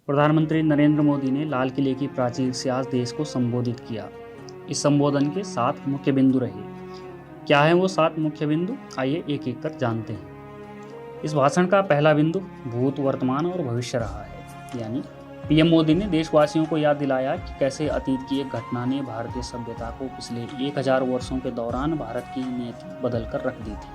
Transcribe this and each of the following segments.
प्रधानमंत्री नरेंद्र मोदी ने लाल किले की प्राचीर से आज देश को संबोधित किया। इस संबोधन के 7 मुख्य बिंदु रहे। क्या है वो 7 मुख्य बिंदु, आइए एक एक कर जानते हैं। इस भाषण का पहला बिंदु भूत, वर्तमान और भविष्य रहा है। यानी पीएम मोदी ने देशवासियों को याद दिलाया कि कैसे अतीत की एक घटना ने भारतीय सभ्यता को पिछले 1000 वर्षों के दौरान भारत की नीति बदल कर रख दी थी।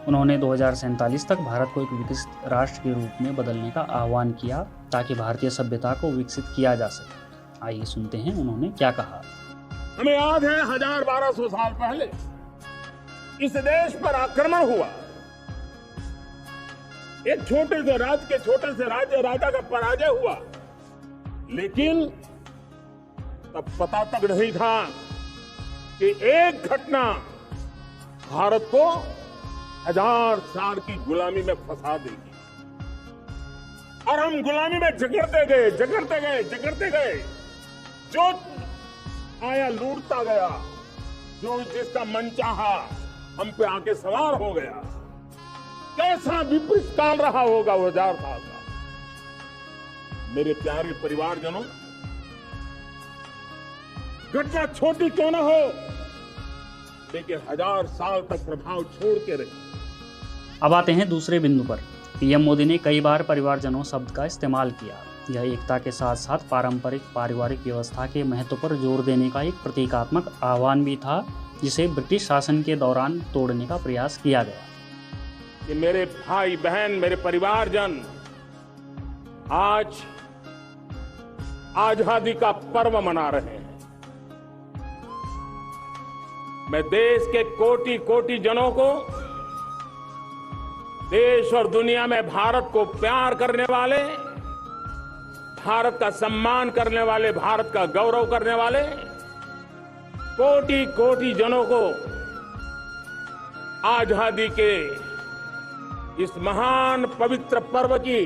उन्होंने 2047 तक भारत को एक विकसित राष्ट्र के रूप में बदलने का आह्वान किया ताकि भारतीय सभ्यता को विकसित किया जा सके। आइए सुनते हैं उन्होंने क्या कहा। हमें याद है 1200 साल पहले इस देश पर आक्रमण हुआ। एक छोटे से राज्य के छोटे से राजा का पराजय हुआ, लेकिन तब पता तक नहीं था कि एक घटना भारत को 1000 साल की गुलामी में फंसा देगी। और हम गुलामी में जकड़ते गए। जो आया लूटता गया, जो जिसका मन चाहा हम पे आके सवार हो गया। कैसा विपरीत काल रहा होगा वो 1000 साल का। मेरे प्यारे परिवारजनों, घटना छोटी क्यों ना हो, लेकिन 1000 साल तक प्रभाव छोड़ के रही। अब आते हैं दूसरे बिंदु पर। पीएम मोदी ने कई बार परिवारजनों शब्द का इस्तेमाल किया। यह एकता के साथ साथ पारंपरिक पारिवारिक व्यवस्था के महत्व पर जोर देने का एक प्रतीकात्मक आह्वान भी था, जिसे ब्रिटिश शासन के दौरान तोड़ने का प्रयास किया गया। कि मेरे भाई बहन, मेरे परिवारजन, आज आजादी का पर्व मना रहे हैं। मैं देश के कोटि कोटि जनों को, देश और दुनिया में भारत को प्यार करने वाले, भारत का सम्मान करने वाले, भारत का गौरव करने वाले कोटि कोटि जनों को आजादी के इस महान पवित्र पर्व की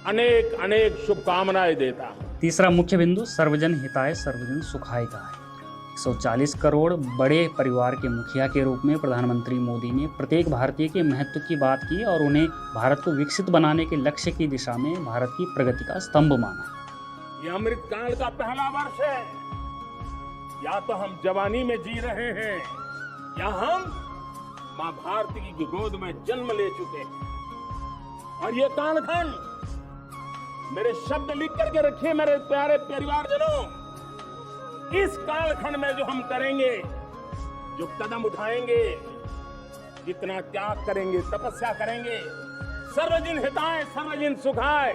अनेक अनेक शुभकामनाएं देता हूं। तीसरा मुख्य बिंदु सर्वजन हिताय सर्वजन सुखाय का है। 140 करोड़ बड़े परिवार के मुखिया के रूप में प्रधानमंत्री मोदी ने प्रत्येक भारतीय के महत्व की बात की और उन्हें भारत को विकसित बनाने के लक्ष्य की दिशा में भारत की प्रगति का स्तंभ माना। ये अमृत काल का पहला वर्ष है। या तो हम जवानी में जी रहे हैं, या हम मां भारती की गोद में जन्म ले चुके हैं। और ये कालखंड, मेरे शब्द लिख करके रखिए मेरे प्यारे परिवारजनों, इस कालखंड में जो हम करेंगे, जो कदम उठाएंगे, जितना त्याग करेंगे, तपस्या करेंगे, सर्वजन हिताय सर्वजन सुखाय,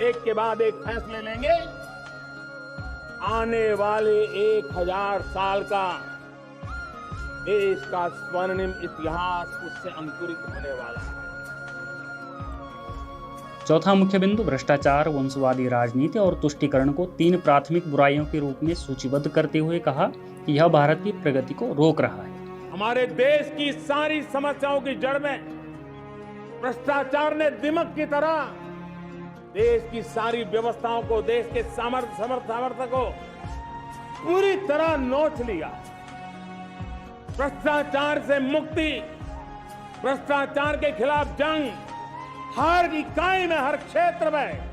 एक के बाद एक फैसले लेंगे, आने वाले 1000 साल का देश का स्वर्णिम इतिहास उससे अंकुरित होने वाला है। चौथा मुख्य बिंदु भ्रष्टाचार, वंशवादी राजनीति और तुष्टीकरण को 3 प्राथमिक बुराइयों के रूप में सूचीबद्ध करते हुए कहा कि यह भारत की प्रगति को रोक रहा है। हमारे देश की सारी समस्याओं की जड़ में भ्रष्टाचार ने दिमक की तरह देश की सारी व्यवस्थाओं को, देश के सामर्थ्य को पूरी तरह नोच लिया। भ्रष्टाचार से मुक्ति, भ्रष्टाचार के खिलाफ जंग हर इकाई में, हर क्षेत्र में।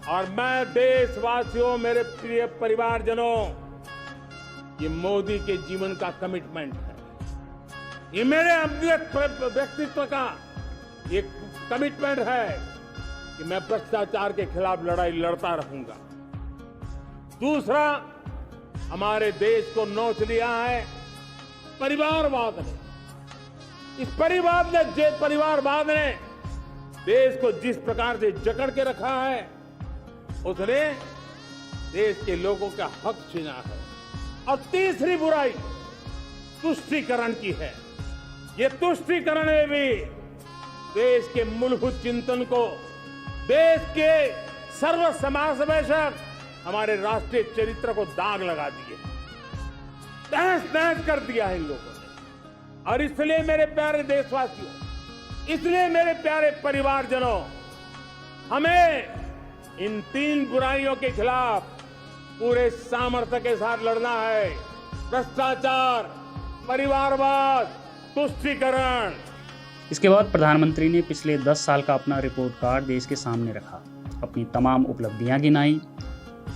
और मैं देशवासियों, मेरे प्रिय परिवारजनों, ये मोदी के जीवन का कमिटमेंट है। ये मेरे व्यक्तित्व का एक कमिटमेंट है कि मैं भ्रष्टाचार के खिलाफ लड़ाई लड़ता रहूंगा। दूसरा, हमारे देश को नोच लिया है परिवारवाद ने। इस परिवारवाद ने देश को जिस प्रकार से जकड़ के रखा है, उसने देश के लोगों का हक छीना है। और तीसरी बुराई तुष्टीकरण की है। ये तुष्टीकरण में भी देश के मूलभूत चिंतन को, देश के सर्व समावेशक हमारे राष्ट्रीय चरित्र को दाग लगा दिए, तहस-नहस कर दिया है इन लोगों ने। और इसलिए मेरे प्यारे देशवासियों, इसलिए मेरे प्यारे परिवारजनों, हमें इन 3 बुराइयों के खिलाफ पूरे सामर्थ्य के साथ लड़ना है। भ्रष्टाचार, परिवारवाद, तुष्टीकरण। इसके बाद प्रधानमंत्री ने पिछले 10 साल का अपना रिपोर्ट कार्ड देश के सामने रखा अपनी तमाम उपलब्धियां गिनाई।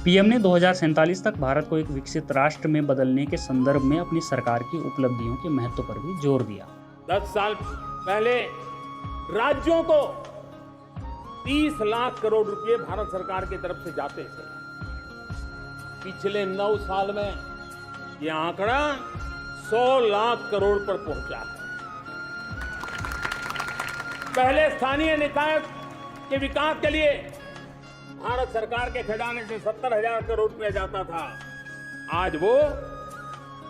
पीएम ने 2047 तक भारत को एक विकसित राष्ट्र में बदलने के संदर्भ में अपनी सरकार की उपलब्धियों के महत्व पर भी जोर दिया। 10 साल पहले राज्यों को 30 लाख करोड़ रुपए भारत सरकार की तरफ से जाते थे। पिछले 9 साल में यह आंकड़ा 100 लाख करोड़ पर पहुंचा है। पहले स्थानीय निकाय के विकास के लिए भारत सरकार के खजाने से 70,000 करोड़ रुपया जाता था। आज वो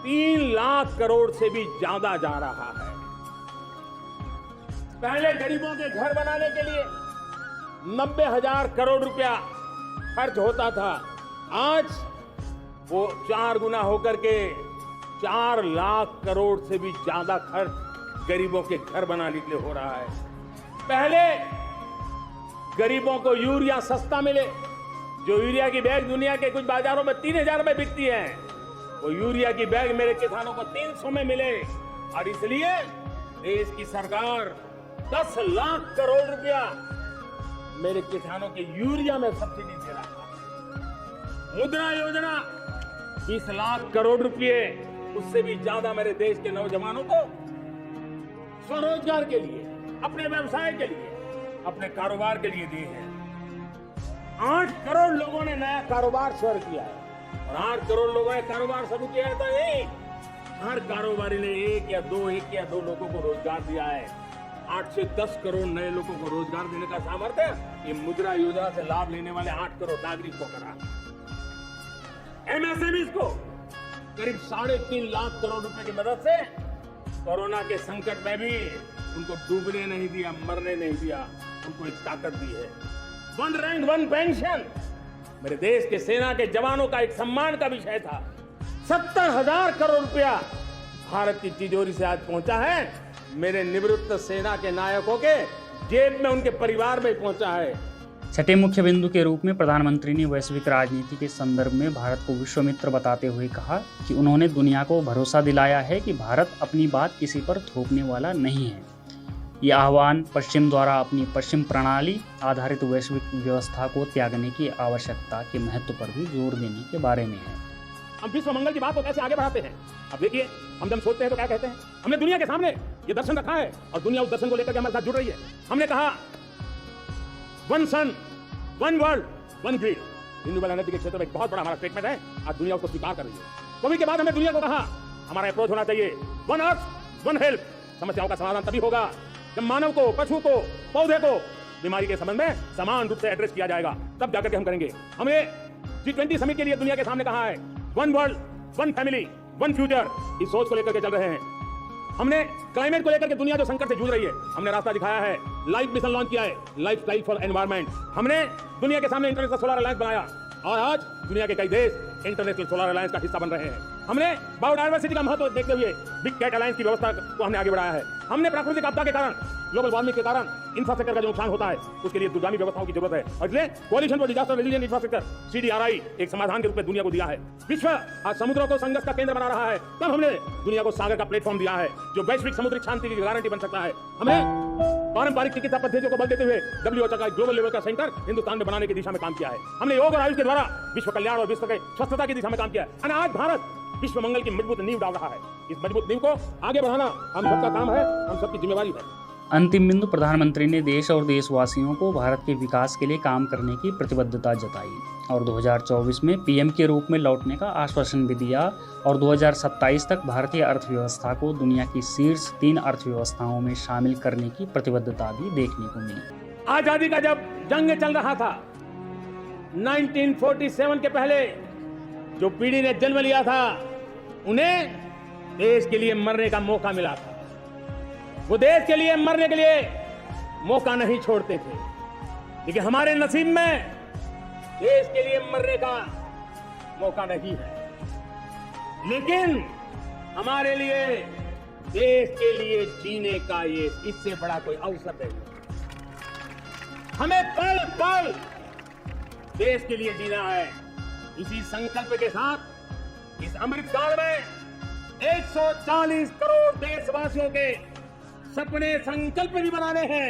3 लाख करोड़ से भी ज्यादा जा रहा है। पहले गरीबों के घर बनाने के लिए 90,000 करोड़ रुपया खर्च होता था। आज वो 4 गुना होकर के 4 लाख करोड़ से भी ज्यादा खर्च गरीबों के घर बनाने के लिए हो रहा है। पहले गरीबों को यूरिया सस्ता मिले, जो यूरिया की बैग दुनिया के कुछ बाजारों में 3,000 रुपए बिकती है, वो यूरिया की बैग मेरे किसानों को 300 में मिले। और इसलिए देश की सरकार 10 लाख करोड़ रुपया मेरे किसानों के यूरिया में सब्सिडी दे रहा है। मुद्रा योजना 20 लाख करोड़ रुपए, उससे भी ज्यादा मेरे देश के नौजवानों को स्वरोजगार के लिए, अपने व्यवसाय के लिए, अपने कारोबार के लिए दिए हैं। 8 करोड़ लोगों ने नया कारोबार शुरू किया है और 8 करोड़ लोगों ने कारोबार शुरू किया है तो नहीं, हर कारोबारी ने एक या दो लोगों को रोजगार दिया है। 8 से 10 करोड़ नए लोगों को रोजगार देने का सामर्थ्य ये मुद्रा योजना से लाभ लेने वाले 8 करोड़ नागरिक को करा। एमएसएमईज को करीब 3.5 लाख करोड़ रुपए की मदद से कोरोना के संकट में भी उनको डूबने नहीं दिया, मरने नहीं दिया, उनको एक ताकत दी है। 1 रैंक 1 पेंशन मेरे देश के सेना के जवानों का एक सम्मान का विषय था। 70,000 करोड़ रुपया भारत की तिजोरी से आज पहुंचा है, मेरे निवृत्त सेना के नायकों के जेब में, उनके परिवार में पहुंचा है। छठे मुख्य बिंदु के रूप में प्रधानमंत्री ने वैश्विक राजनीति के संदर्भ में भारत को विश्व मित्र बताते हुए कहा कि उन्होंने दुनिया को भरोसा दिलाया है कि भारत अपनी बात किसी पर थोपने वाला नहीं है। ये आह्वान पश्चिम द्वारा अपनी पश्चिम प्रणाली आधारित वैश्विक व्यवस्था को त्यागने की आवश्यकता के महत्व पर भी जोर देने के बारे में है। हम विश्व मंगल की बात को कैसे आगे बढ़ाते हैं? अब देखिए, हम जब सोचते हैं तो क्या कहते हैं? हमने दुनिया के सामने ये दर्शन रखा है और दुनिया उस दर्शन को लेकर के हमारे साथ जुड़ रही है। हमने कहा 1 सन 1 वर्ल्ड 1 ग्रिड। रिन्यूएबल एनर्जी के क्षेत्र में एक बहुत बड़ा हमारा स्टेटमेंट है, आज दुनिया उसको स्वीकार कर रही है। कोविड के बाद हमने दुनिया को कहा हमारा अप्रोच होना चाहिए 1 अर्थ 1 हेल्थ। समस्याओं का समाधान तभी होगा जब मानव को, पशु को, पौधे को बीमारी के संबंध में समान रूप से एड्रेस किया जाएगा, तब जाकर के हम करेंगे। हमने G20 समिट के लिए दुनिया के सामने कहा है 1 वर्ल्ड 1 फैमिली 1 फ्यूचर। इस सोच को लेकर के चल रहे हैं। हमने क्लाइमेट को लेकर के दुनिया जो संकट से जूझ रही है, हमने रास्ता दिखाया है, लाइफ मिशन लॉन्च किया है, लाइफ स्टाइल फॉर एनवायरमेंट। हमने दुनिया के सामने इंटरनेशनल सोलर अलायंस बनाया और आज दुनिया के कई देश इंटरनेशनल सोलर अलायंस का हिस्सा बन रहे हैं। हमने बायोडायवर्सिटी का महत्व देखते हुए बिग कैट अलायंस की व्यवस्था को हमने आगे बढ़ाया है। हमने प्राकृतिक आपदा के कारण, ग्लोबल वार्मिंग के कारण इंफ्रास्ट्रक्चर का जो नुकसान होता है, उसके लिए दूरगामी व्यवस्थाओं की जरूरत है और इसलिए coalition for disaster resilient infrastructure CDRI एक समाधान के रूप में दुनिया को दिया है। विश्व आज समुद्रों को संघर्ष का केंद्र बना रहा है, तब हमने दुनिया को सागर का प्लेटफॉर्म दिया है जो वैश्विक समुद्री शांति की गारंटी बन सकता है। हमने पारंपरिक चिकित्सा पद्धतियों को बल देते हुए WHO का ग्लोबल लेवल का सेंटर हिंदुस्तान में बनाने की दिशा में काम किया है। हमने योग और आयुष के द्वारा विश्व कल्याण और विश्व के स्वस्थता की दिशा में काम किया है और आज भारत विश्व मंगल की मजबूत नींव डाल रहा है। इस मजबूत नींव को आगे बढ़ाना हम सबका काम है, हम सबकी जिम्मेवारी है। अंतिम बिंदु, प्रधानमंत्री ने देश और देशवासियों को भारत के विकास के लिए काम करने की प्रतिबद्धता जताई और 2024 में पीएम के रूप में लौटने का आश्वासन भी दिया और 2027 तक भारतीय अर्थव्यवस्था को दुनिया की शीर्ष 3 अर्थव्यवस्थाओं में शामिल करने की प्रतिबद्धता भी देखने को मिली। आजादी का जब जंग चल रहा था 1947 के पहले जो पीढ़ी ने जन्म लिया था, उन्हें देश के लिए मरने का मौका मिला था। वो देश के लिए मरने के लिए मौका नहीं छोड़ते थे, लेकिन हमारे नसीब में देश के लिए मरने का मौका नहीं है। लेकिन हमारे लिए देश के लिए जीने का ये इससे बड़ा कोई अवसर नहीं। हमें पल पल देश के लिए जीना है। इसी संकल्प के साथ इस अमृतकाल में 140 करोड़ देशवासियों के सपने संकल्प भी बनाने हैं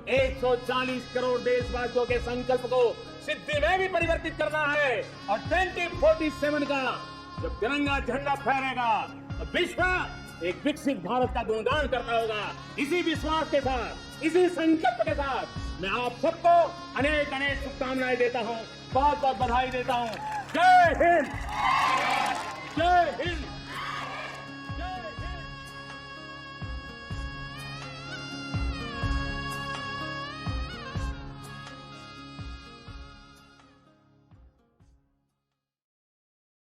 140 करोड़ देशवासियों के संकल्प को सिद्धि में भी परिवर्तित करना है और 2047 का जब तिरंगा झंडा फहरेगा तो विश्व एक विकसित भारत का गुणगान करता होगा। इसी विश्वास के साथ, इसी संकल्प के साथ मैं आप सबको अनेक अनेक शुभकामनाएं देता हूं, बहुत बहुत बधाई देता हूं। जय हिंद, जय हिंद।